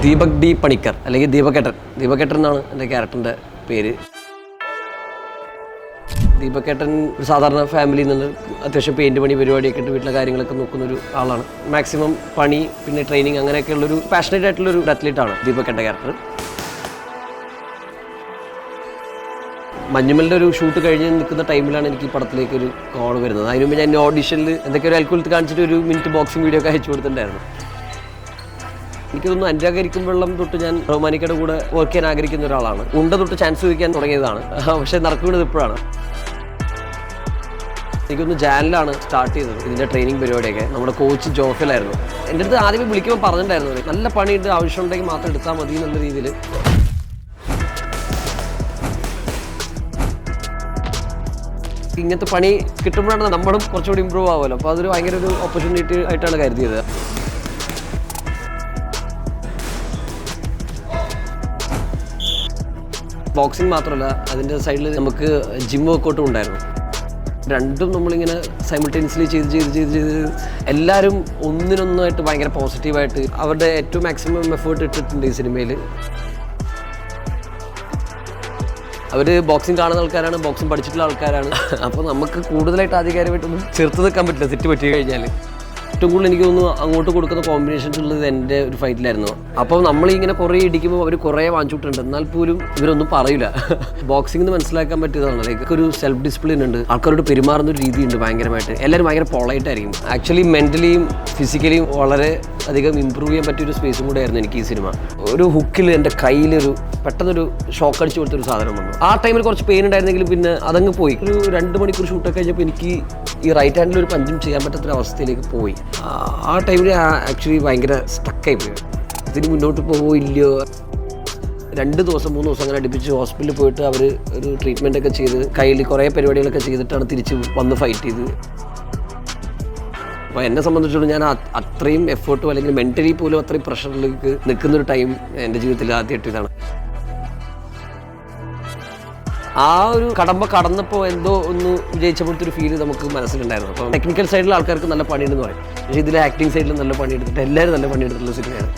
Deepak D Panicker അല്ലെങ്കിൽ ദീപകേട്ടൻ എന്നാണ് എൻ്റെ ക്യാരക്ടറിൻ്റെ പേര്. ദീപകേട്ടൻ ഒരു സാധാരണ ഫാമിലിയിൽ നിന്ന് അത്യാവശ്യം പെയിൻറ്റ് പണി പരിപാടിയൊക്കെ ഇട്ട് വീട്ടിലെ കാര്യങ്ങളൊക്കെ നോക്കുന്നൊരു ആളാണ്. മാക്സിമം പണി പിന്നെ ട്രെയിനിങ് അങ്ങനെയൊക്കെയുള്ളൊരു പാഷനേറ്റ് ആയിട്ടുള്ളൊരു അത്ലീറ്റാണ് ദീപകേട്ടൻ്റെ ക്യാരക്ടർ. മഞ്ഞുമലിൻ്റെ ഒരു ഷൂട്ട് കഴിഞ്ഞ് നിൽക്കുന്ന ടൈമിലാണ് എനിക്ക് ഈ പടത്തിലേക്ക് ഒരു കോൾ വരുന്നത്. അതിന് മുമ്പ് ഞാൻ ഓഡിഷനിൽ എന്തൊക്കെ ഒരു അൽക്കുലത്ത് കാണിച്ചിട്ട് ഒരു മിനിറ്റ് ബോക്സിംഗ് വീഡിയോ ഒക്കെ അയച്ചു കൊടുത്തിട്ടുണ്ടായിരുന്നു. എനിക്ക് തോന്നുന്നു അനുരാഗരിക്കും വെള്ളം തൊട്ട് ഞാൻ റഹ്മാനിക്കയുടെ കൂടെ വർക്ക് ചെയ്യാൻ ആഗ്രഹിക്കുന്ന ഒരാളാണ്. ഉണ്ട തൊട്ട് ചാൻസ് ചോദിക്കാൻ തുടങ്ങിയതാണ്, പക്ഷേ നടക്കുന്നത് ഇപ്പോഴാണ്. എനിക്കൊന്ന് ജാനിലാണ് സ്റ്റാർട്ട് ചെയ്തത് ഇതിൻ്റെ ട്രെയിനിങ് പരിപാടിയൊക്കെ. നമ്മുടെ കോച്ച് ജോഫിലായിരുന്നു. എൻ്റെ അടുത്ത് ആദ്യമേ വിളിക്കുമ്പോൾ പറഞ്ഞിട്ടുണ്ടായിരുന്നു നല്ല പണിയുണ്ട്, ആവശ്യമുണ്ടെങ്കിൽ മാത്രം എടുത്താൽ മതി എന്നുള്ള രീതിയിൽ. ഇങ്ങനത്തെ പണി കിട്ടുമ്പോഴാണ് നമ്മളും കുറച്ചുകൂടി ഇമ്പ്രൂവ് ആവുമല്ലോ. അപ്പോൾ അതൊരു ഭയങ്കര ഒരു ഓപ്പർച്യൂണിറ്റി ആയിട്ടാണ് കരുതിയത്. ബോക്സിങ് മാത്രമല്ല, അതിൻ്റെ സൈഡിൽ നമുക്ക് ജിം വർക്കൗട്ടും ഉണ്ടായിരുന്നു. രണ്ടും നമ്മളിങ്ങനെ സൈമിൾട്ടേനിയസ്ലി ചെയ്ത് എല്ലാവരും ഒന്നിനൊന്നായിട്ട് ഭയങ്കര പോസിറ്റീവായിട്ട് അവരുടെ ഏറ്റവും മാക്സിമം എഫേർട്ട് ഇട്ടിട്ടുണ്ട് ഈ സിനിമയിൽ. അവർ ബോക്സിങ് കാണുന്ന ആൾക്കാരാണ്, ബോക്സിങ് പഠിച്ചിട്ടുള്ള ആൾക്കാരാണ്. അപ്പോൾ നമുക്ക് കൂടുതലായിട്ട് ആധികാരികമായിട്ടൊന്നും ചെറുത്ത് നിൽക്കാൻ പറ്റില്ല തെറ്റ് പറ്റി കഴിഞ്ഞാൽ. ഏറ്റവും കൂടുതൽ എനിക്ക് തോന്നുന്നു അങ്ങോട്ട് കൊടുക്കുന്ന കോമ്പിനേഷൻസ് ഉള്ളത് എൻ്റെ ഒരു ഫൈറ്റിലായിരുന്നു. അപ്പോൾ നമ്മളിങ്ങനെ കുറേ ഇടിക്കുമ്പോൾ അവർ കുറേ വാങ്ങിച്ചിട്ടുണ്ട്, എന്നാൽ പോലും ഇവരൊന്നും പറയില്ല. ബോക്സിംഗ് എന്ന് മനസ്സിലാക്കാൻ പറ്റിയതാണ്. ലൈക്ക് ഒരു സെൽഫ് ഡിസിപ്ലിൻ ഉണ്ട്, ആൾക്കാരോട് പെരുമാറുന്ന ഒരു രീതിയുണ്ട് ഭയങ്കരമായിട്ട്. എല്ലാവരും ഭയങ്കര പൊളൈറ്റ് ആയിരിക്കും. ആക്ച്വലി മെൻ്റലിയും ഫിസിക്കലിയും വളരെ അധികം ഇമ്പ്രൂവ് ചെയ്യാൻ പറ്റിയൊരു സ്പേസും കൂടെ ആയിരുന്നു എനിക്ക് ഈ സിനിമ. ഒരു ഹുക്കിൽ എൻ്റെ കയ്യിലൊരു പെട്ടെന്നൊരു ഷോക്ക് അടിച്ച് കൊടുത്തൊരു സാധനം വന്നു. ആ ടൈമിൽ കുറച്ച് പെയിൻ ഉണ്ടായിരുന്നെങ്കിലും പിന്നെ അതങ്ങ് പോയി. ഒരു 2 മണിക്കൂർ ഷൂട്ടൊക്കെ കഴിഞ്ഞപ്പോൾ എനിക്ക് ഈ റൈറ്റ് ഹാൻഡിൽ ഒരു പഞ്ചും ചെയ്യാൻ പറ്റാത്തൊരവസ്ഥയിലേക്ക് പോയി. ആ ടൈമിൽ ആക്ച്വലി ഭയങ്കര സ്റ്റക്കായി പോയി. ഇതിന് മുന്നോട്ട് പോവോ ഇല്ലയോ. 2 ദിവസം 3 ദിവസം അങ്ങനെ അടുപ്പിച്ച് ഹോസ്പിറ്റലിൽ പോയിട്ട് അവർ ഒരു ട്രീറ്റ്മെൻറ്റൊക്കെ ചെയ്ത് കയ്യിൽ കുറേ പരിപാടികളൊക്കെ ചെയ്തിട്ടാണ് തിരിച്ച് വന്ന് ഫൈറ്റ് ചെയ്തത്. അപ്പോൾ എന്നെ സംബന്ധിച്ചിടത്തോളം ഞാൻ അത്രയും എഫേർട്ടും അല്ലെങ്കിൽ മെൻ്റലി പോലും അത്രയും പ്രഷറിലേക്ക് നിൽക്കുന്നൊരു ടൈം എൻ്റെ ജീവിതത്തിൽ ആദ്യമായിട്ട് ഇതാണ്. ആ ഒരു കടന്നപ്പോൾ എന്തോ ഒന്ന് വിജയിച്ചപ്പോഴത്തെ ഒരു ഫീല് നമുക്ക് മനസ്സിലുണ്ടായിരുന്നു. അപ്പോൾ ടെക്നിക്കൽ സൈഡിലെ ആൾക്കാർക്ക് നല്ല പണിയുണ്ടെന്ന് പറയും, പക്ഷേ ഇതിലെ ആക്ടിങ് സൈഡിൽ നല്ല പണിയെടുത്തിട്ട് എല്ലാവരും നല്ല പണിയെടുത്തിട്ടുള്ള സിനിമയാണ്.